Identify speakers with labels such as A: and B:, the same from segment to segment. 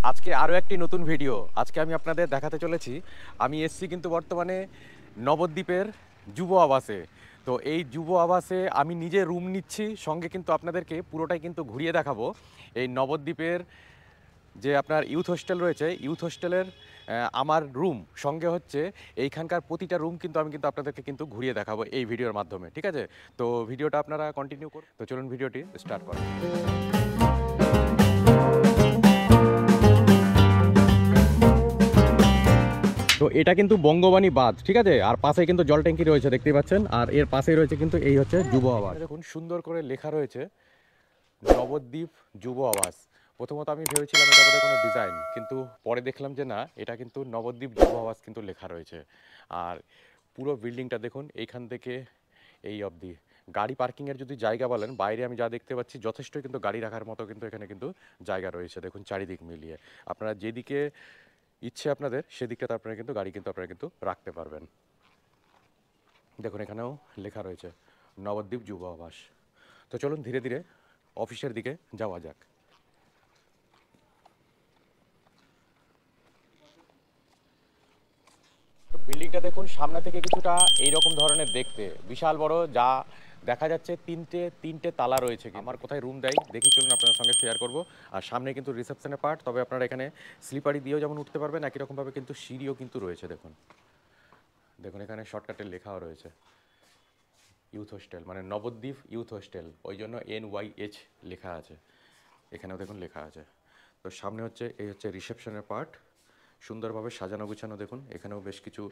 A: আজকে আরও একটি নতুন ভিডিও। আজকে আমি আপনাদের দেখাতে চলেছি আমি এসছি কিন্তু বর্তমানে নবদ্বীপের যুব আবাসে। তো এই যুব আবাসে আমি নিজে রুম নিচ্ছি, সঙ্গে কিন্তু আপনাদেরকে পুরোটাই কিন্তু ঘুরিয়ে দেখাবো। এই নবদ্বীপের যে আপনার ইউথ হোস্টেল রয়েছে, ইউথ হোস্টেলের আমার রুম সঙ্গে হচ্ছে এইখানকার প্রতিটা রুম কিন্তু আমি কিন্তু আপনাদেরকে কিন্তু ঘুরিয়ে দেখাবো এই ভিডিওর মাধ্যমে, ঠিক আছে? তো ভিডিওটা আপনারা কন্টিনিউ করুন। তো চলুন ভিডিওটি স্টার্ট করেন। তো এটা কিন্তু বঙ্গবাণী বাঁধ, ঠিক আছে? আর পাশে কিন্তু জল ট্যাঙ্কি রয়েছে, দেখতেই পাচ্ছেন। আর এর পাশেই রয়েছে কিন্তু এই হচ্ছে যুব আবাস। দেখুন সুন্দর করে লেখা রয়েছে নবদ্বীপ যুব আবাস। প্রথমত আমি ভেবেছিলাম এটা বোধহয় কোনো ডিজাইন, কিন্তু পরে দেখলাম যে না, এটা কিন্তু নবদ্বীপ যুব আবাস কিন্তু লেখা রয়েছে। আর পুরো বিল্ডিংটা দেখুন এইখান থেকে এই অবধি। গাড়ি পার্কিংয়ের যদি জায়গা বলেন, বাইরে আমি যা দেখতে পাচ্ছি যথেষ্টই কিন্তু গাড়ি রাখার মতো কিন্তু এখানে কিন্তু জায়গা রয়েছে। দেখুন চারিদিক মিলিয়ে আপনারা যেদিকে ইচ্ছে আপনাদের সেদিকটাতে আপনারা কিন্তু গাড়ি কিন্তু আপনারা কিন্তু রাখতে পারবেন। দেখুন এখানেও লেখা রয়েছে নবদ্বীপ যুব আবাস। তো চলুন ধীরে ধীরে অফিসের দিকে যাওয়া যাক। বিল্ডিংটা দেখুন সামনে থেকে কিছুটা এইরকম ধরনের দেখতে, বিশাল বড়। যা দেখা যাচ্ছে তিনটে তালা রয়েছে। আমার কোথায় রুম দেয় দেখি, চলুন আপনাদের সঙ্গে শেয়ার করব। আর সামনে কিন্তু রিসেপশনের পার্ট, তবে আপনারা এখানে স্লিপারি দিয়েও যেমন উঠতে পারবেন, একই রকমভাবে কিন্তু সিঁড়িও কিন্তু রয়েছে। দেখুন দেখুন এখানে শর্টকাটে লেখাও রয়েছে ইউথ হোস্টেল, মানে নবদ্বীপ ইউথ হোস্টেল, ওই জন্য NYH লেখা আছে। এখানেও দেখুন লেখা আছে। তো সামনে হচ্ছে এই হচ্ছে রিসেপশনের পার্ট, সুন্দরভাবে সাজানো গুছানো। দেখুন এখানেও বেশ কিছু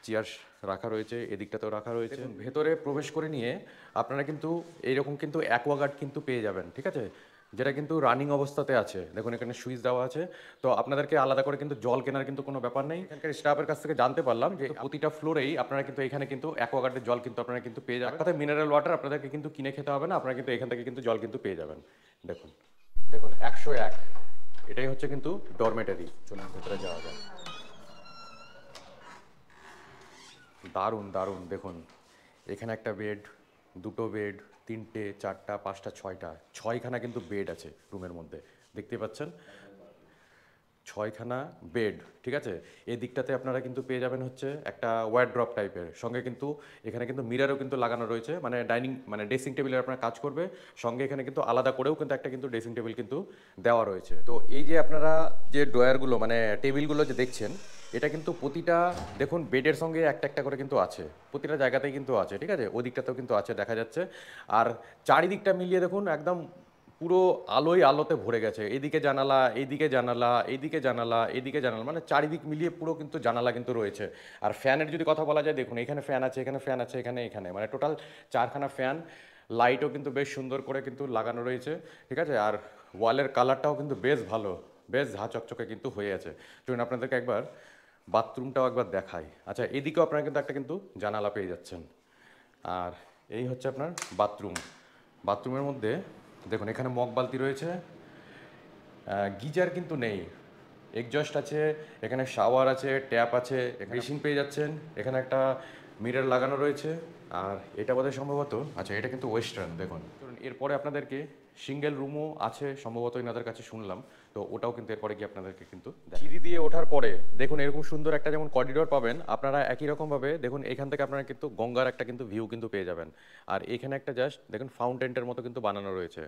A: চেয়ার রাখা রয়েছে, এদিকটাতেও রাখা রয়েছে। ভেতরে প্রবেশ করে নিয়ে আপনারা কিন্তু এইরকম কিন্তু অ্যাকোয়াগার্ড কিন্তু পেয়ে যাবেন, ঠিক আছে? যেটা কিন্তু রানিং অবস্থাতে আছে। দেখুন এখানে সুইচ দেওয়া আছে। তো আপনাদেরকে আলাদা করে কিন্তু জল কেনার কিন্তু কোনো ব্যাপার নেই। এখানকার স্টাফের কাছ থেকে জানতে পারলাম যে প্রতিটা ফ্লোরেই আপনারা কিন্তু এখানে কিন্তু অ্যাকোয়াগার্ডের জল কিন্তু আপনারা কিন্তু পেয়ে যাবেন। অর্থাৎ মিনারেল ওয়াটার আপনাদেরকে কিন্তু কিনে খেতে হবে না, আপনারা কিন্তু এখান থেকে কিন্তু জল কিন্তু পেয়ে যাবেন। দেখুন দেখুন 101, এটাই হচ্ছে কিন্তু ডরমেটারি। চলুন ভেতরে যাওয়া যায়। দারুণ দারুণ। দেখুন এখানে একটা বেড, দুটো বেড, তিনটে, চারটা, পাঁচটা, ছয়খানা কিন্তু বেড আছে রুমের মধ্যে, দেখতে পাচ্ছেন। ছয়খানা বেড, ঠিক আছে? এই দিকটাতে আপনারা কিন্তু পেয়ে যাবেন হচ্ছে একটা ওয়ারড্রপ টাইপের, সঙ্গে কিন্তু এখানে কিন্তু মিরারও কিন্তু লাগানো রয়েছে, মানে ডাইনিং মানে ড্রেসিং টেবিলের আপনার কাজ করবে। সঙ্গে এখানে কিন্তু আলাদা করেও কিন্তু একটা কিন্তু ড্রেসিং টেবিল কিন্তু দেওয়া রয়েছে। তো এই যে আপনারা যে ড্রয়ারগুলো মানে টেবিলগুলো যে দেখছেন, এটা কিন্তু প্রতিটা দেখুন বেডের সঙ্গে একটা একটা করে কিন্তু আছে, প্রতিটা জায়গাতেই কিন্তু আছে, ঠিক আছে? ওই দিকটাতেও কিন্তু আছে, দেখা যাচ্ছে। আর চারিদিকটা মিলিয়ে দেখুন একদম পুরো আলোয় আলোতে ভরে গেছে। এদিকে জানালা, এইদিকে জানালা, এইদিকে জানালা, এইদিকে জানালা, মানে চারিদিক মিলিয়ে পুরো কিন্তু জানালা কিন্তু রয়েছে। আর ফ্যানের যদি কথা বলা যায়, দেখুন এখানে ফ্যান আছে, এখানে ফ্যান আছে, এখানে মানে টোটাল 4খানা ফ্যান। লাইটও কিন্তু বেশ সুন্দর করে কিন্তু লাগানো রয়েছে, ঠিক আছে? আর ওয়ালের কালারটাও কিন্তু বেশ ভালো, বেশ ঝাঁ চকচকে কিন্তু হয়ে আছে। চলুন আপনাদেরকে একবার বাথরুমটাও একবার দেখাই। আচ্ছা, এদিকেও আপনারা কিন্তু একটা কিন্তু জানালা পেয়ে যাচ্ছেন। আর এই হচ্ছে আপনার বাথরুম। বাথরুমের মধ্যে দেখুন এখানে মগ বালতি রয়েছে, গিজার কিন্তু নেই, এগজস্ট আছে, এখানে শাওয়ার আছে, ট্যাপ আছে, মেশিন পেয়ে যাচ্ছেন। এখানে একটা মিরর লাগানো রয়েছে। আর এটা বোধহয় সম্ভবত, আচ্ছা এটা কিন্তু ওয়েস্টার্ন। দেখুন এরপরে আপনাদেরকে সিঙ্গেল রুমও আছে সম্ভবত এনাদের কাছে শুনলাম। তো ওটাও কিন্তু এরপরে গিয়ে আপনাদেরকে কিন্তু সিঁড়ি দিয়ে ওঠার পরে দেখুন এরকম সুন্দর একটা যেমন করিডোর পাবেন আপনারা, একই রকমভাবে দেখুন এখান থেকে আপনারা কিন্তু গঙ্গার একটা কিন্তু ভিউ কিন্তু পেয়ে যাবেন। আর এখানে একটা জাস্ট দেখুন ফাউন্টেনটার মতো কিন্তু বানানো রয়েছে।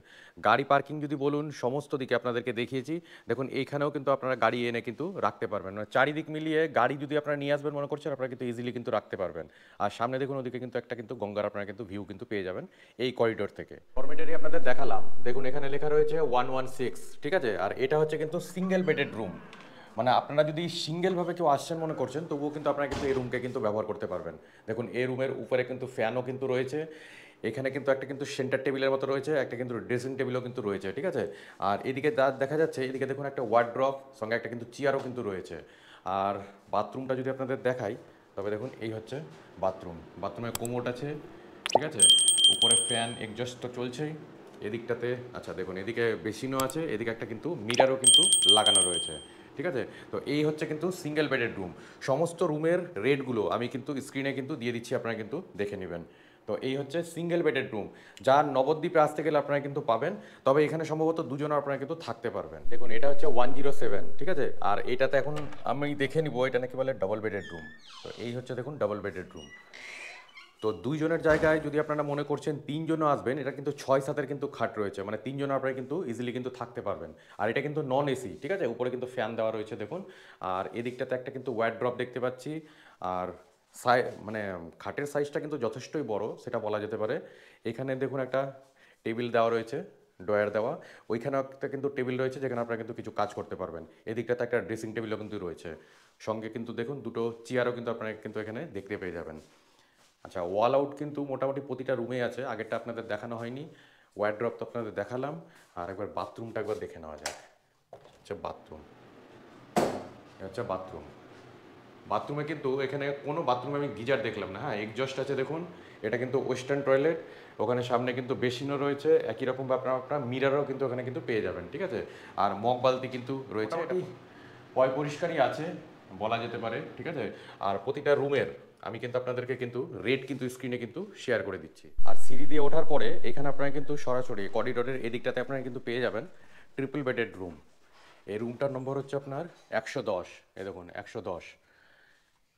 A: গাড়ি পার্কিং যদি বলুন, সমস্ত দিকে আপনাদেরকে দেখিয়েছি। দেখুন এইখানেও কিন্তু আপনারা গাড়ি এনে কিন্তু রাখতে পারবেন, মানে চারিদিক মিলিয়ে গাড়ি যদি আপনারা নিয়ে আসবেন মনে করছেন, আপনারা কিন্তু ইজিলি কিন্তু রাখতে পারবেন। আর সামনে দেখুন ওদিকে কিন্তু একটা কিন্তু গঙ্গার আপনারা কিন্তু ভিউ কিন্তু পেয়ে যাবেন এই করিডোর থেকে। ডরমেটারি আপনাদের দেখালাম, দেখুন এখানে লেখা রয়েছে 116, ঠিক আছে? আর এটা হচ্ছে কিন্তু সিঙ্গেল বেডেড রুম, মানে আপনারা যদি সিঙ্গেলভাবে কেউ আসছেন মনে করছেন, তবুও কিন্তু আপনারা কিন্তু এই রুমকে কিন্তু ব্যবহার করতে পারবেন। দেখুন এই রুমের উপরে কিন্তু ফ্যানও কিন্তু রয়েছে। এখানে কিন্তু একটা কিন্তু সেন্টার টেবিলের মতো রয়েছে, একটা কিন্তু ড্রেসিং টেবিলও কিন্তু রয়েছে, ঠিক আছে? আর এদিকে যা দেখা যাচ্ছে, এদিকে দেখুন একটা ওয়ার্ড্রপ সঙ্গে একটা কিন্তু চেয়ারও কিন্তু রয়েছে। আর বাথরুমটা যদি আপনাদের দেখাই, তবে দেখুন এই হচ্ছে বাথরুম। বাথরুমে কোমোড আছে, ঠিক আছে? উপরে ফ্যান এক্সস্ট তো চলছেই এদিকটাতে। আচ্ছা দেখুন এদিকে বেসিনও আছে, এদিকে একটা কিন্তু মিরারও কিন্তু লাগানো রয়েছে, ঠিক আছে? তো এই হচ্ছে কিন্তু সিঙ্গেল বেডেড রুম। সমস্ত রুমের রেটগুলো আমি কিন্তু স্ক্রিনে কিন্তু দিয়ে দিচ্ছি, আপনারা কিন্তু দেখে নেবেন। তো এই হচ্ছে সিঙ্গেল বেডেড রুম, যার নবদ্বীপে আসতে গেলে আপনারা কিন্তু পাবেন। তবে এখানে সম্ভবত দুজন আপনারা কিন্তু থাকতে পারবেন। দেখুন এটা হচ্ছে 107, ঠিক আছে। আর এটাতে এখন আমি দেখে নিব, এটা নাকি বলে ডবল বেডেড রুম। তো এই হচ্ছে দেখুন ডবল বেডেড রুম। তো দুইজনের জায়গায় যদি আপনারা মনে করছেন তিনজনও আসবেন, এটা কিন্তু 6-7-এর কিন্তু খাট রয়েছে, মানে তিনজন আপনারা কিন্তু ইজিলি কিন্তু থাকতে পারবেন। আর এটা কিন্তু নন এসি, ঠিক আছে, উপরে কিন্তু ফ্যান দেওয়া রয়েছে দেখুন। আর এদিকটাতে একটা কিন্তু ওয়ার্ড্রপ দেখতে পাচ্ছি। আর মানে খাটের সাইজটা কিন্তু যথেষ্টই বড়, সেটা বলা যেতে পারে। এখানে দেখুন একটা টেবিল দেওয়া রয়েছে, ড্রয়ার দেওয়া। ওইখানে একটা কিন্তু টেবিল রয়েছে যেখানে আপনারা কিন্তু কিছু কাজ করতে পারবেন। এদিকটাতে একটা ড্রেসিং টেবিলও কিন্তু রয়েছে। সঙ্গে কিন্তু দেখুন দুটো চেয়ারও কিন্তু আপনারা কিন্তু এখানে দেখতে পেয়ে যাবেন। আচ্ছা, ওয়াল আউট কিন্তু মোটামুটি প্রতিটা রুমে আছে, আগেরটা আপনাদের দেখানো হয়নি। ওয়ার্ড্রপ তো আপনাদের দেখালাম। আর একবার বাথরুমটা একবার দেখে নেওয়া যাক। হচ্ছে বাথরুম, হচ্ছে বাথরুম। বাথরুমে কিন্তু এখানে কোনো বাথরুমে আমি গিজার দেখলাম না। হ্যাঁ, এক্সজস্ট আছে দেখুন। এটা কিন্তু ওয়েস্টার্ন টয়লেট। ওখানে সামনে কিন্তু বেসিনও রয়েছে, একই রকমভাবে আপনারা মিরারও কিন্তু ওখানে কিন্তু পেয়ে যাবেন, ঠিক আছে। আর মগ বালতি কিন্তু রয়েছে, পয় পরিষ্কারই আছে বলা যেতে পারে, ঠিক আছে। আর প্রতিটা রুমের আমি কিন্তু আপনাদেরকে কিন্তু রেট কিন্তু স্ক্রিনে কিন্তু শেয়ার করে দিচ্ছি। আর সিঁড়ি দিয়ে ওঠার পরে এখানে আপনারা কিন্তু সরাসরি করিডোরের এদিকটাতে আপনারা কিন্তু পেয়ে যাবেন ট্রিপল বেডেড রুম। এই রুমটার নম্বর হচ্ছে আপনার 110। এই দেখুন 110।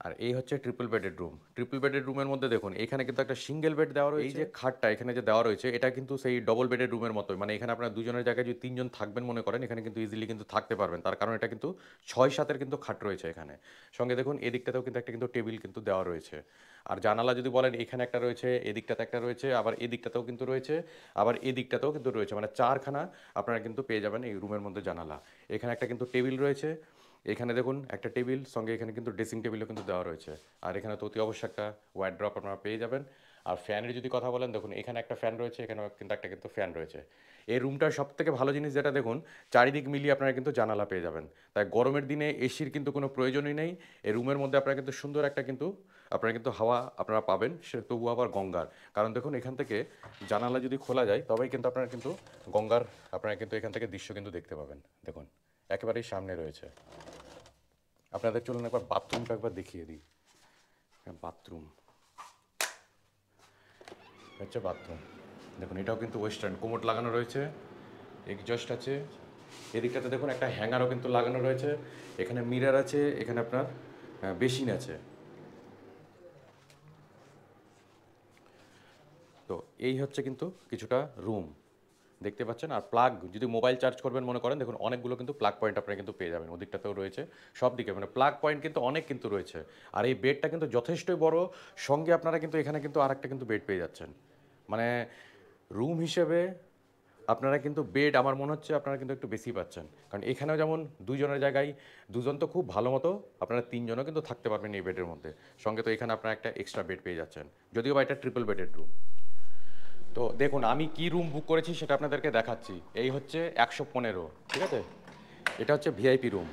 A: আর এই হচ্ছে triple bedded room. Triple bedded রুমের মধ্যে দেখুন এখানে কিন্তু একটা সিঙ্গেল বেড দেওয়া রয়েছে। এই যে খাটটা এখানে যে দেওয়া রয়েছে এটা কিন্তু সেই ডবল বেডেড রুমের মতোই, মানে এখানে আপনার দুজনের জায়গায় যদি তিনজন থাকবেন মনে করেন, এখানে কিন্তু ইজিলি কিন্তু থাকতে পারবেন। তার কারণ এটা কিন্তু 6-7-এর কিন্তু খাট রয়েছে এখানে। সঙ্গে দেখুন এদিকটাতেও কিন্তু একটা কিন্তু টেবিল কিন্তু দেওয়া রয়েছে। আর জানালা যদি বলেন, এখানে একটা রয়েছে, এদিকটাতে একটা রয়েছে, আবার এদিকটাতেও কিন্তু রয়েছে, আবার এদিকটাতেও কিন্তু রয়েছে, মানে 4খানা আপনারা কিন্তু পেয়ে যাবেন এই রুমের মধ্যে জানালা। এখানে একটা কিন্তু টেবিল রয়েছে, এখানে দেখুন একটা টেবিল, সঙ্গে এখানে কিন্তু ড্রেসিং টেবিলও কিন্তু দেওয়া রয়েছে। আর এখানে তো অতি অবশ্যই একটা ওয়ার্ড্রপ আপনারা পেয়ে যাবেন। আর ফ্যানের যদি কথা বলেন, দেখুন এখানে একটা ফ্যান রয়েছে, এখানে কিন্তু একটা কিন্তু ফ্যান রয়েছে। এই রুমটার সব থেকে ভালো জিনিস যেটা দেখুন, চারিদিক মিলিয়ে আপনারা কিন্তু জানালা পেয়ে যাবেন। তাই গরমের দিনে এসির কিন্তু কোনো প্রয়োজনই নেই। এই রুমের মধ্যে আপনারা কিন্তু সুন্দর একটা কিন্তু আপনারা কিন্তু হাওয়া আপনারা পাবেন, সে তবু আবার গঙ্গার। কারণ দেখুন এখান থেকে জানালা যদি খোলা যায় তবেই কিন্তু আপনারা কিন্তু গঙ্গার আপনারা কিন্তু এখান থেকে দৃশ্য কিন্তু দেখতে পাবেন। দেখুন একেবারেই সামনে রয়েছে। আপনাদের চলুন একবার বাথরুমটা একবার দেখিয়ে দিই। বাথরুম হচ্ছে বাথরুম। দেখুন এটাও কিন্তু ওয়েস্টার্ন, কোমোড লাগানো রয়েছে, এক্সজস্ট আছে। এদিকটাতে দেখুন একটা হ্যাঙ্গারও কিন্তু লাগানো রয়েছে। এখানে মিরর আছে, এখানে আপনার বেসিন আছে। তো এই হচ্ছে কিন্তু কিছুটা রুম দেখতে পাচ্ছেন। আর প্লাগ যদি মোবাইল চার্জ করবেন মনে করেন, দেখুন অনেকগুলো কিন্তু প্লাগ পয়েন্ট আপনারা কিন্তু পেয়ে যাবেন। ওদিকটাতেও রয়েছে, সব দিকে মানে প্লাগ পয়েন্ট কিন্তু অনেক কিন্তু রয়েছে। আর এই বেডটা কিন্তু যথেষ্টই বড়। সঙ্গে আপনারা কিন্তু এখানে কিন্তু আরেকটা কিন্তু বেড পেয়ে যাচ্ছেন। মানে রুম হিসেবে আপনারা কিন্তু বেড আমার মনে হচ্ছে আপনারা কিন্তু একটু বেশি পাচ্ছেন। কারণ এখানেও যেমন দুজনের জায়গায় দুজন তো খুব ভালো মতো, আপনারা তিনজনও কিন্তু থাকতে পারবেন এই বেডের মধ্যে। সঙ্গে তো এখানে আপনারা একটা এক্সট্রা বেড পেয়ে যাচ্ছেন, যদিও বা এটা ট্রিপল বেডেড রুম। তো দেখুন আমি কি রুম বুক করেছি সেটা আপনাদেরকে দেখাচ্ছি। এই হচ্ছে 115, ঠিক আছে। এটা হচ্ছে ভিআইপি রুম।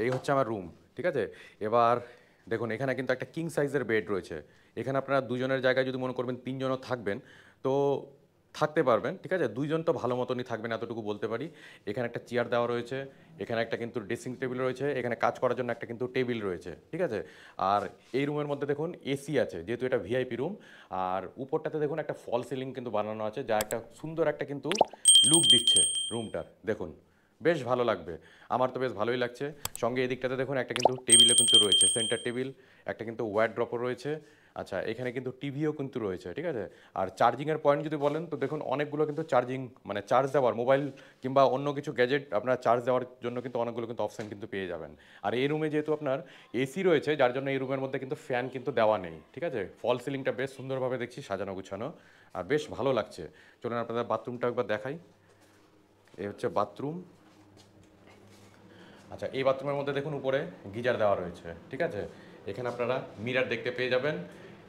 A: এই হচ্ছে আমার রুম, ঠিক আছে। এবার দেখুন এখানে কিন্তু একটা কিং সাইজের বেড রয়েছে। এখানে আপনারা দুজনের জায়গায় যদি মনে করবেন তিনজনও থাকবেন তো থাকতে পারবেন, ঠিক আছে। দুইজন তো ভালো মতনই থাকবেন এতটুকু বলতে পারি। এখানে একটা চেয়ার দেওয়া রয়েছে, এখানে একটা কিন্তু ড্রেসিং টেবিল রয়েছে, এখানে কাজ করার জন্য একটা কিন্তু টেবিল রয়েছে, ঠিক আছে। আর এই রুমের মধ্যে দেখুন এসি আছে, যেহেতু এটা ভিআইপি রুম। আর উপরটাতে দেখুন একটা ফল সিলিং কিন্তু বানানো আছে, যা একটা সুন্দর একটা কিন্তু লুক দিচ্ছে রুমটার। দেখুন বেশ ভালো লাগবে, আমার তো বেশ ভালোই লাগছে। সঙ্গে এদিকটাতে দেখুন একটা কিন্তু টেবিলও কিন্তু রয়েছে, সেন্টার টেবিল, একটা কিন্তু ওয়ার্ড্রপও রয়েছে। আচ্ছা এখানে কিন্তু টিভিও কিন্তু রয়েছে, ঠিক আছে। আর চার্জিংয়ের পয়েন্ট যদি বলেন তো দেখুন অনেকগুলো কিন্তু চার্জিং, মানে চার্জ দেওয়ার মোবাইল কিংবা অন্য কিছু গ্যাজেট আপনারা চার্জ দেওয়ার জন্য কিন্তু অনেকগুলো কিন্তু অপশান কিন্তু পেয়ে যাবেন। আর এই রুমে যেহেতু আপনার এসি রয়েছে, যার জন্য এই রুমের মধ্যে কিন্তু ফ্যান কিন্তু দেওয়া নেই, ঠিক আছে। ফল সিলিংটা বেশ সুন্দরভাবে দেখছি সাজানো গুছানো, আর বেশ ভালো লাগছে। চলুন আপনাদের বাথরুমটা একবার দেখাই। এই হচ্ছে বাথরুম। আচ্ছা এই বাথরুমের মধ্যে দেখুন উপরে গিজার দেওয়া রয়েছে, ঠিক আছে। এখানে আপনারা মিরার দেখতে পেয়ে যাবেন।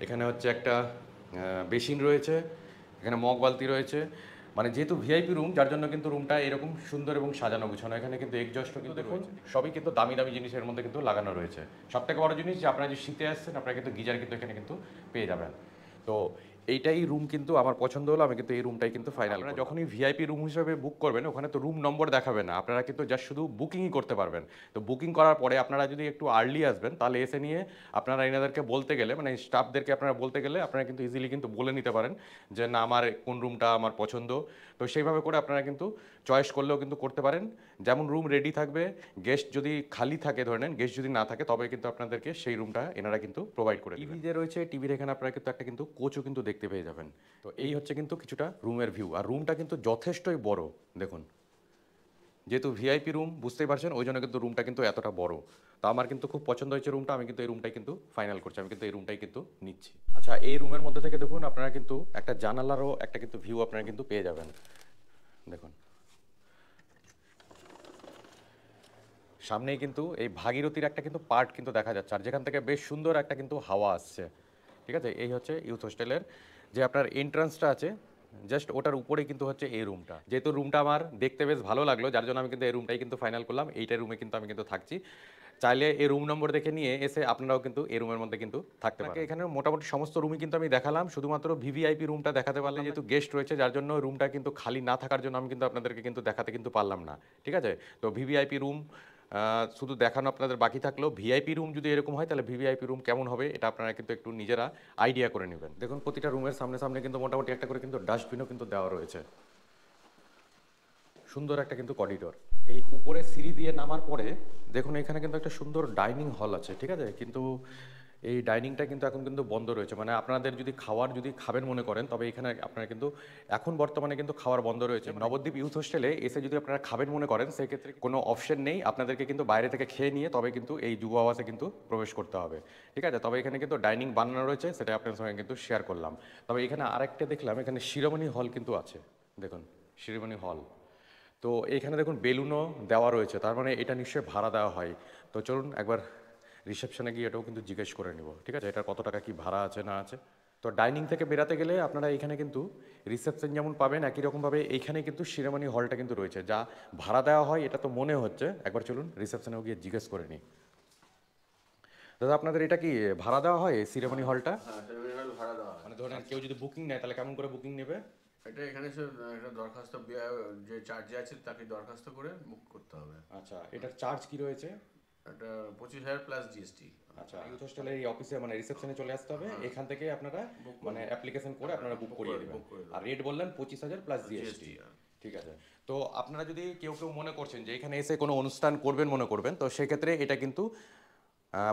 A: এখানে হচ্ছে একটা বেসিন রয়েছে, এখানে মগ বালতি রয়েছে। মানে যেহেতু ভিআইপি রুম, যার জন্য কিন্তু রুমটা এরকম সুন্দর এবং সাজানো গুছানো। এখানে কিন্তু এক্সজস্টও কিন্তু দেখুন সবই কিন্তু দামি দামি জিনিসের মধ্যে কিন্তু লাগানো রয়েছে। সবথেকে বড় জিনিস যে আপনারা যে শীতে আসছেন আপনারা কিন্তু গিজার কিন্তু এখানে কিন্তু পেয়ে যাবেন। তো এইটাই রুম কিন্তু আমার পছন্দ হলো, আমি কিন্তু এই রুমটাই কিন্তু ফাইনাল। আপনারা যখনই ভিআইপি রুম হিসেবে বুক করবেন ওখানে তো রুম নম্বর দেখাবে না, আপনারা কিন্তু জাস্ট শুধু বুকিংই করতে পারবেন। তো বুকিং করার পরে আপনারা যদি একটু আর্লি আসবেন তাহলে এসে নিয়ে আপনারা এনাদেরকে বলতে গেলে, মানে স্টাফদেরকে আপনারা বলতে গেলে আপনারা কিন্তু ইজিলি কিন্তু বলে নিতে পারেন যে না আমার কোন রুমটা আমার পছন্দ। তো সেইভাবে করে আপনারা কিন্তু চয়েস করলেও কিন্তু করতে পারেন। যেমন রুম রেডি থাকবে, গেস্ট যদি খালি থাকে ধরে নেন, গেস্ট যদি না থাকে তবে কিন্তু আপনাদেরকে সেই রুমটা এনারা কিন্তু প্রোভাইড করে টিভি যে রয়েছে, টিভির এখানে আপনারা কিন্তু একটা কিন্তু কোচও কিন্তু দেখতে পেয়ে যাবেন। তো এই হচ্ছে কিন্তু কিছুটা রুমের ভিউ, আর রুমটা কিন্তু যথেষ্টই বড়। দেখুন, যেহেতু ভিআইপি রুম বুঝতেই পারছেন, ওই জন্য কিন্তু রুমটা কিন্তু এতটা বড়। তো আমার কিন্তু খুব পছন্দ হয়েছে রুমটা, আমি কিন্তু এই রুমটাই কিন্তু ফাইনাল করছি, আমি কিন্তু এই রুমটাই কিন্তু নিচ্ছি। আচ্ছা, এই রুমের মধ্যে থেকে দেখুন আপনারা কিন্তু একটা জানালারও একটা কিন্তু ভিউ আপনারা কিন্তু পেয়ে যাবেন। দেখুন সামনেই কিন্তু এই ভাগীরথীর একটা কিন্তু পার্ট কিন্তু দেখা যাচ্ছে, আর যেখান থেকে বেশ সুন্দর একটা কিন্তু হাওয়া আসছে। ঠিক আছে, এই হচ্ছে ইউথ হোস্টেলের যে আপনার এন্ট্রান্সটা আছে, জাস্ট ওটার উপরেই কিন্তু হচ্ছে এই রুমটা। যেহেতু রুমটা আমার দেখতে বেশ ভালো লাগলো, যার জন্য আমি কিন্তু এই রুমটাই কিন্তু ফাইনাল করলাম। এইটা রুমে কিন্তু আমি কিন্তু থাকছি। চাইলে এই রুম নম্বর দেখে নিয়ে এসে আপনারাও কিন্তু এই রুমের মধ্যে কিন্তু থাকতে পারেন। এখানে মোটামুটি সমস্ত রুমই কিন্তু আমি দেখালাম, শুধুমাত্র ভিভিআইপি রুমটা দেখাতে পারলাম, যেহেতু গেস্ট রয়েছে যার জন্য রুমটা কিন্তু খালি না থাকার জন্য আমি কিন্তু আপনাদেরকে কিন্তু দেখাতে কিন্তু পারলাম না। ঠিক আছে, তো ভিভিআইপি রুম শুধু দেখানো আপনাদের বাকি থাকলো। ভিআইপি রুম যদি এরকম হয় তাহলে ভিভিআইপি রুম কেমন হবে এটা আপনারা কিন্তু একটু নিজেরা আইডিয়া করে নেবেন। দেখুন প্রতিটা রুমের সামনে সামনে কিন্তু মোটামুটি একটা করে কিন্তু ডাস্টবিনও কিন্তু দেওয়া রয়েছে। সুন্দর একটা কিন্তু করিডোর। এই উপরে সিঁড়ি দিয়ে নামার পরে দেখুন এখানে কিন্তু একটা সুন্দর ডাইনিং হল আছে। ঠিক আছে, কিন্তু এই ডাইনিংটা কিন্তু এখন কিন্তু বন্ধ রয়েছে, মানে আপনাদের যদি খাবেন মনে করেন তবে এখানে আপনারা কিন্তু এখন বর্তমানে কিন্তু খাওয়ার বন্ধ রয়েছে। নবদ্বীপ ইউথ হোস্টেলে এসে যদি আপনারা খাবেন মনে করেন সেক্ষেত্রে কোনো অপশন নেই, আপনাদেরকে কিন্তু বাইরে থেকে খেয়ে নিয়ে তবে কিন্তু এই যুব আবাসে কিন্তু প্রবেশ করতে হবে। ঠিক আছে, তবে এখানে কিন্তু ডাইনিং বানানো রয়েছে, সেটা আপনার সঙ্গে কিন্তু শেয়ার করলাম। তবে এখানে আরেকটা দেখলাম, এখানে শিরোমণি হল কিন্তু আছে। দেখুন শিরোমণি হল, তো এখানে দেখুন বেলুনও দেওয়া রয়েছে, তার মানে এটা নিশ্চয়ই ভাড়া দেওয়া হয়। তো চলুন একবার রিসেপশনে গিয়ে এটাও কিন্তু জিজ্ঞেস করে নিব। ঠিক আছে, এটার কত টাকা কি ভাড়া আছে না আছে। তো ডাইনিং থেকে বেরাতে গেলে আপনারা এখানে কিন্তু রিসেপশন যেমন পাবেন একই রকমভাবে এইখানে কিন্তু শিরোমণি হলটা কিন্তু রয়েছে, যা ভাড়া দেওয়া হয় এটা তো মনে হচ্ছে। একবার চলুন রিসেপশনেও গিয়ে জিজ্ঞেস করে নিই। দাদা আপনাদের এটা কি ভাড়া দেওয়া হয় শিরোমণি হলটা?
B: হ্যাঁ, সেমিনার ভাড়া দেওয়া হয়।
A: মানে ধরেন কেউ যদি বুকিং নেয় তাহলে কেমন করে বুকিং নেবে?
B: এটা এখানে একটা দরখাস্ত যে চার্জে আছে তাকে দরখাস্ত করে বুক করতে হবে।
A: আচ্ছা, এটার চার্জ কি রয়েছে?
B: এটা 25,000 প্লাস জিএসটি।
A: আচ্ছা, ইউথ হোস্টেলের এই অফিসে মানে রিসেপশনে চলে আসতে হবে, এখান থেকে আপনারা মানে অ্যাপ্লিকেশন করে আপনারা বুক করিয়ে দেবেন। আর রেট বললেন 25,000 প্লাস জিএসটি। ঠিক আছে, তো আপনারা যদি কেউ মনে করছেন যে এখানে এসে কোনো অনুষ্ঠান করবেন মনে করবেন, তো সেক্ষেত্রে এটা কিন্তু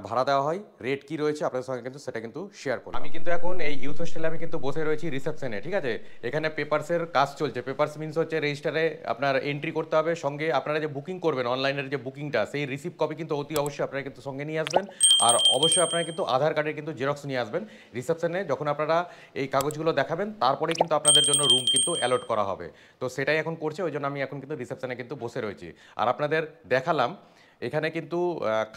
A: ভাড়া দেওয়া হয়। রেট কি রয়েছে আপনাদের সঙ্গে কিন্তু সেটা কিন্তু শেয়ার করব। আমি কিন্তু এখন এই ইউথ হোস্টেলে আমি কিন্তু বসে রয়েছি রিসেপশনে। ঠিক আছে, এখানে পেপারসের কাজ চলছে। পেপারস মিনস হচ্ছে রেজিস্টারে আপনার এন্ট্রি করতে হবে, সঙ্গে আপনারা যে বুকিং করবেন অনলাইনের যে বুকিংটা সেই রিসিপ্ট কপি কিন্তু অতি অবশ্যই আপনারা কিন্তু সঙ্গে নিয়ে আসবেন। আর অবশ্যই আপনারা কিন্তু আধার কার্ডের কিন্তু জেরক্স নিয়ে আসবেন রিসেপশনে। যখন আপনারা এই কাগজগুলো দেখাবেন তারপরে কিন্তু আপনাদের জন্য রুম কিন্তু অ্যালট করা হবে। তো সেটাই এখন করছে, ওই জন্য আমি এখন কিন্তু রিসেপশনে কিন্তু বসে রয়েছি। আর আপনাদের দেখালাম এখানে কিন্তু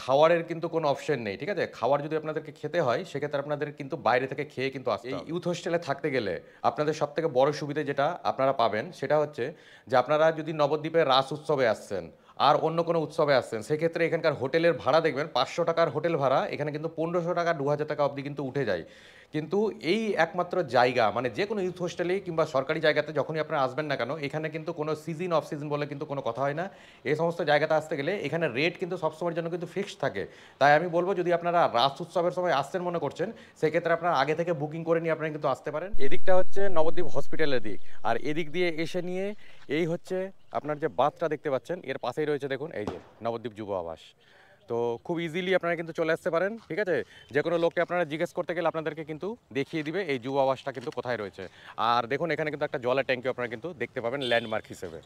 A: খাওয়ারের কিন্তু কোনো অপশন নেই। ঠিক আছে, খাওয়ার যদি আপনাদেরকে খেতে হয় সেক্ষেত্রে আপনাদের কিন্তু বাইরে থেকে খেয়ে কিন্তু আসতে হবে। এই ইউথ হোস্টেলে থাকতে গেলে আপনাদের সব থেকে বড় সুবিধা যেটা আপনারা পাবেন সেটা হচ্ছে যে আপনারা যদি নবদ্বীপের রাস উৎসবে আসছেন আর অন্য কোনো উৎসবে আসছেন সেক্ষেত্রে এখানকার হোটেলের ভাড়া দেখবেন 500 টাকার হোটেল ভাড়া এখানে কিন্তু 1500 টাকা 2000 টাকা অবধি কিন্তু উঠে যায়। কিন্তু এই একমাত্র জায়গা, মানে যে কোনো ইউথ হোস্টেলেই কিংবা সরকারি জায়গাতে যখনই আপনারা আসবেন না কেন, এখানে কিন্তু কোনো সিজন অফ সিজন বলে কিন্তু কোনো কথা হয় না। এই সমস্ত জায়গাতে আসতে গেলে এখানে রেট কিন্তু সবসময়ের জন্য কিন্তু ফিক্সড থাকে। তাই আমি বলবো যদি আপনারা রাস উৎসবের সময় আসছেন মনে করছেন সেক্ষেত্রে আপনারা আগে থেকে বুকিং করে নিয়ে আপনারা কিন্তু আসতে পারেন। এদিকটা হচ্ছে নবদ্বীপ হসপিটালের দিক, আর এদিক দিয়ে এসে নিয়ে এই হচ্ছে আপনার যে বাঁধটা দেখতে পাচ্ছেন এর পাশেই রয়েছে দেখুন এই যে নবদ্বীপ যুব আবাস। তো খুব ইজিলি আপনারা কিন্তু চলে আসতে পারেন। ঠিক আছে, যে কোনো লোককে আপনারা জিজ্ঞেস করতে গেলে আপনাদেরকে কিন্তু দেখিয়ে দিবে এই যুব আবাসটা কিন্তু কোথায় রয়েছে। আর দেখুন এখানে কিন্তু একটা জলের ট্যাঙ্কি আপনারা কিন্তু দেখতে পাবেন ল্যান্ডমার্ক হিসেবে।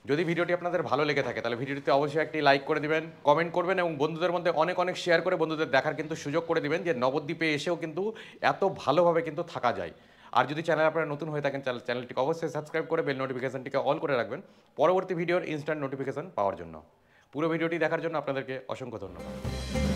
A: যদি ভিডিওটি আপনাদের ভালো লেগে থাকে তাহলে ভিডিওটিতে অবশ্যই একটি লাইক করে দিবেন, কমেন্ট করবেন এবং বন্ধুদের মধ্যে অনেক অনেক শেয়ার করে বন্ধুদের দেখার কিন্তু সুযোগ করে দিবেন যে নবদ্বীপে এসেও কিন্তু এত ভালোভাবে কিন্তু থাকা যায়। আর যদি চ্যানেল আপনারা নতুন হয়ে থাকেন চ্যানেলটিকে অবশ্যই সাবস্ক্রাইব করে বেল নোটিফিকেশনটিকে অল করে রাখবেন পরবর্তী ভিডিওর ইনস্ট্যান্ট নোটিফিকেশন পাওয়ার জন্য। পুরো ভিডিওটি দেখার জন্য আপনাদেরকে অসংখ্য ধন্যবাদ।